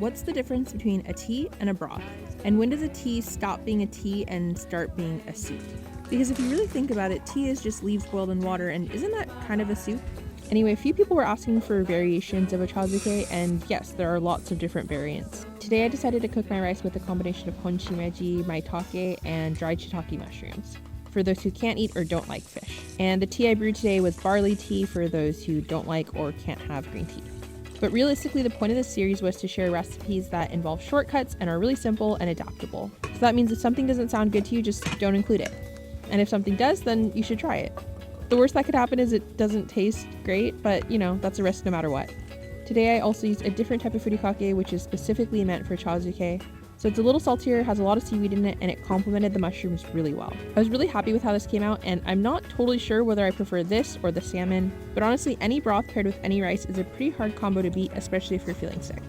What's the difference between a tea and a broth? And when does a tea stop being a tea and start being a soup? Because if you really think about it, tea is just leaves boiled in water, and isn't that kind of a soup? Anyway, a few people were asking for variations of ochazuke, and yes, there are lots of different variants. Today I decided to cook my rice with a combination of honshimeji, maitake, and dried shiitake mushrooms, for those who can't eat or don't like fish. And the tea I brewed today was barley tea for those who don't like or can't have green tea. But realistically, the point of this series was to share recipes that involve shortcuts and are really simple and adaptable. So that means if something doesn't sound good to you, just don't include it. And if something does, then you should try it. The worst that could happen is it doesn't taste great, but that's a risk no matter what. Today I also used a different type of furikake, which is specifically meant for ochazuke. So it's a little saltier, has a lot of seaweed in it, and it complemented the mushrooms really well. I was really happy with how this came out, and I'm not totally sure whether I prefer this or the salmon, but honestly, any broth paired with any rice is a pretty hard combo to beat, especially if you're feeling sick.